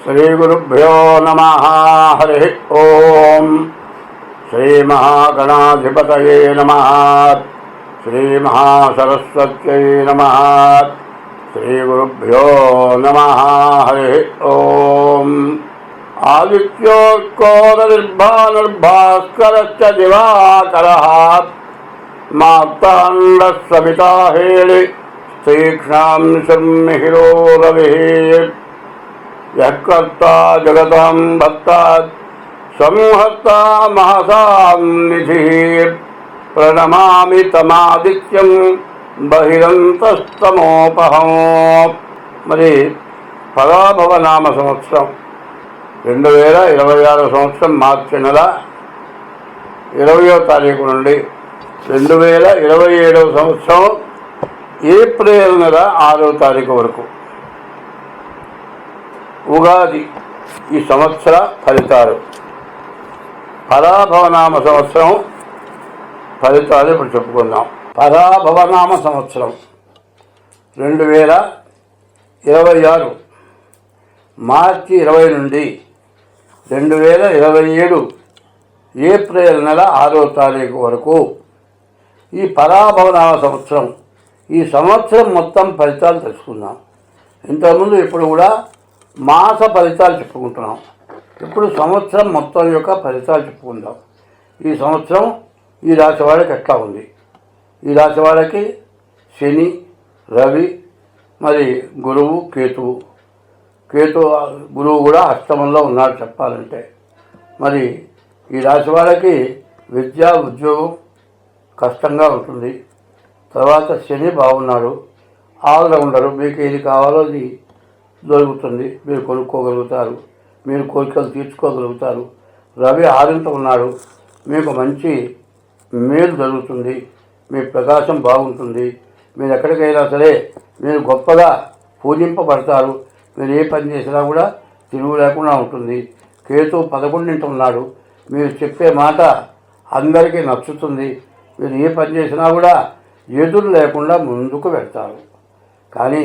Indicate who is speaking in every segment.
Speaker 1: श्रीगुरुभ्यो नमः। हरि ओम। श्रीमहागणाधिपतये नमः। श्रीमहासरस्वत्यै नमः। श्रीगुरुभ्यो नमः। हरि ओम। आदित्योर्कोरनिर्भानुर्भास्करश्च दिवाकरः मार्ताण्डः सविता हेळि तीक्ष्णांशं मिहिरो रविः यः कर्ता जगतां भक्ता संहर्ता महसां निधिः प्रणमामि तमादित्यं बहिरन्तस्तमोपहं। మరి పరాభవనామ సంవత్సరం 2026 సంవత్సరం మార్చి నెల 20వ తారీఖు నుండి 2027 సంవత్సరం ఏప్రిల్ నెల 6వ తారీఖు వరకు ఉగాది ఈ సంవత్సర ఫలితాలు. పరాభవనామ సంవత్సరం ఫలితాలు ఇప్పుడు చెప్పుకుందాం. పరాభవనామ సంవత్సరం 2026 మార్చి 20 నుండి 2027 ఏప్రిల్ నెల 6వ తారీఖు వరకు ఈ పరాభవనామ సంవత్సరం. ఈ సంవత్సరం మొత్తం ఫలితాలు తెలుసుకుందాం. ఇంతకుముందు ఇప్పుడు కూడా మాస ఫలితాలు చెప్పుకుంటున్నాం. ఇప్పుడు సంవత్సరం మొత్తం యొక్క ఫలితాలు చెప్పుకుందాం. ఈ సంవత్సరం ఈ రాశి వాళ్ళకి ఎట్లా ఉంది? ఈ రాశి వాళ్ళకి శని, రవి, మరి గురువు, కేతువు. గురువు కూడా అష్టమంలో ఉన్నాడు చెప్పాలంటే. మరి ఈ రాశి వాళ్ళకి విద్య, ఉద్యోగం కష్టంగా ఉంటుంది. తర్వాత శని బాగున్నాడు, ఆల్రౌండరు. మీకు ఏది కావాలో అది దొరుకుతుంది, మీరు కొనుక్కోగలుగుతారు, మీరు కోరికలు తీర్చుకోగలుగుతారు. రవి 6వ ఉన్నాడు, మీకు మంచి మేలు జరుగుతుంది, మీ ప్రకాశం బాగుంటుంది. మీరు ఎక్కడికైనా సరే మీరు గొప్పగా పూజింపబడతారు. మీరు ఏ పని చేసినా కూడా తిరుగు లేకుండా ఉంటుంది. కేతు 11వ ఉన్నాడు, మీరు చెప్పే మాట అందరికీ నచ్చుతుంది. మీరు ఏ పని చేసినా కూడా ఎదురు లేకుండా ముందుకు వెళ్తారు. కానీ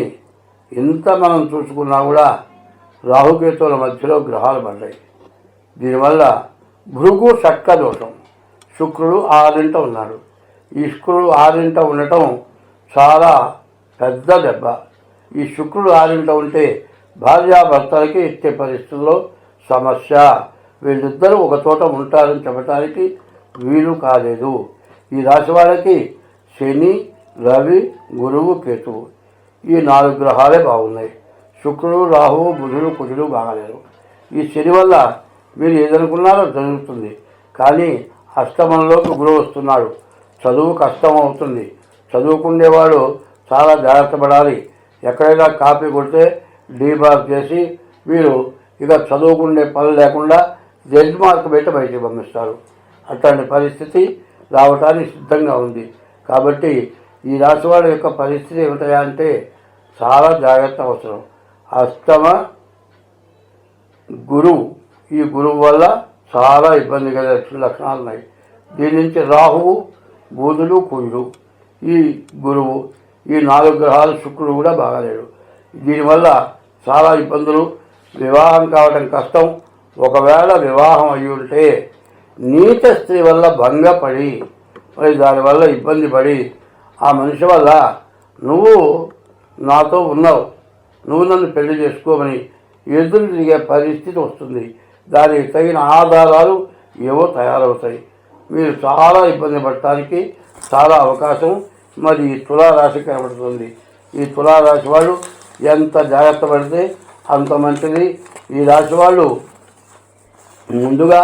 Speaker 1: ఇంత మనం చూసుకున్నా కూడా రాహుకేతువుల మధ్యలో గ్రహాలు పడ్డాయి. దీనివల్ల భృగు షట్క దోషం. శుక్రుడు 6వ ఉన్నాడు. ఈ శుక్రుడు 6వ ఉండటం చాలా పెద్ద దెబ్బ. ఈ శుక్రుడు 6వ ఉంటే భార్యాభర్తలకి ఇచ్చే పరిస్థితుల్లో సమస్య. వీళ్ళిద్దరూ ఒక చోట ఉంటారని చెప్పడానికి వీలు కాలేదు. ఈ రాశి వాళ్ళకి శని, రవి, గురువు, కేతువు ఈ 4 గ్రహాలే బాగున్నాయి. శుక్రుడు, రాహువు, బుధుడు, కుజుడు బాగాలేరు. ఈ శని వల్ల మీరు ఏదనుకున్నారో జరుగుతుంది. కానీ అష్టమంలోకి గురువు వస్తున్నాడు, చదువు కష్టం అవుతుంది. చదువుకునేవాడు చాలా జాగ్రత్త పడాలి. ఎక్కడైనా కాపీ కొడితే డీబార్ చేసి మీరు ఇక చదువుకునే పని లేకుండా జడ్జ్ మార్క్ పెట్టి బయటికి పంపిస్తారు. అట్లాంటి పరిస్థితి రావటానికి సిద్ధంగా ఉంది. కాబట్టి ఈ రాశి వాళ్ళ యొక్క పరిస్థితి ఏమిటా అంటే చాలా జాగ్రత్త అవసరం. అష్టమ గురువు, ఈ గురువు వల్ల చాలా ఇబ్బంది కలిగే లక్షణాలు ఉన్నాయి. దీని నుంచి రాహువు, బుధుడు, కుజుడు, ఈ గురువు, ఈ 4 గ్రహాలు, శుక్రుడు కూడా బాగాలేడు. దీనివల్ల చాలా ఇబ్బందులు. వివాహం కావడం కష్టం. ఒకవేళ వివాహం అయి ఉంటే నీచ స్త్రీ వల్ల భంగపడి మరి దానివల్ల ఇబ్బంది పడి ఆ మనిషి వల్ల నువ్వు నాతో ఉన్నావు, నువ్వు నన్ను పెళ్లి చేసుకోమని ఎదురు తిరిగే పరిస్థితి వస్తుంది. దానికి తగిన ఆధారాలు ఏవో తయారవుతాయి. మీరు చాలా ఇబ్బంది పడటానికి చాలా అవకాశం మరి ఈ తులారాశి కనబడుతుంది. ఈ తులారాశి వాళ్ళు ఎంత జాగ్రత్త పడితే అంత మంచిది. ఈ రాశి వాళ్ళు ముందుగా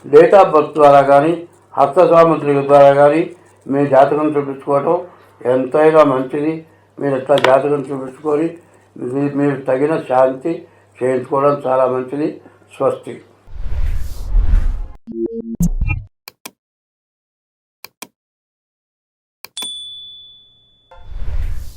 Speaker 1: డేట్ ఆఫ్ బర్త్ ద్వారా కానీ హస్త సాముద్రిక ద్వారా కానీ మీ జాతకం చూపించుకోవటం ఎంతైనా మంచిది. మీరు ఎట్లా జాతకం చూపించుకొని మీరు తగిన శాంతి చేయించుకోవడం చాలా మంచిది. స్వస్తి.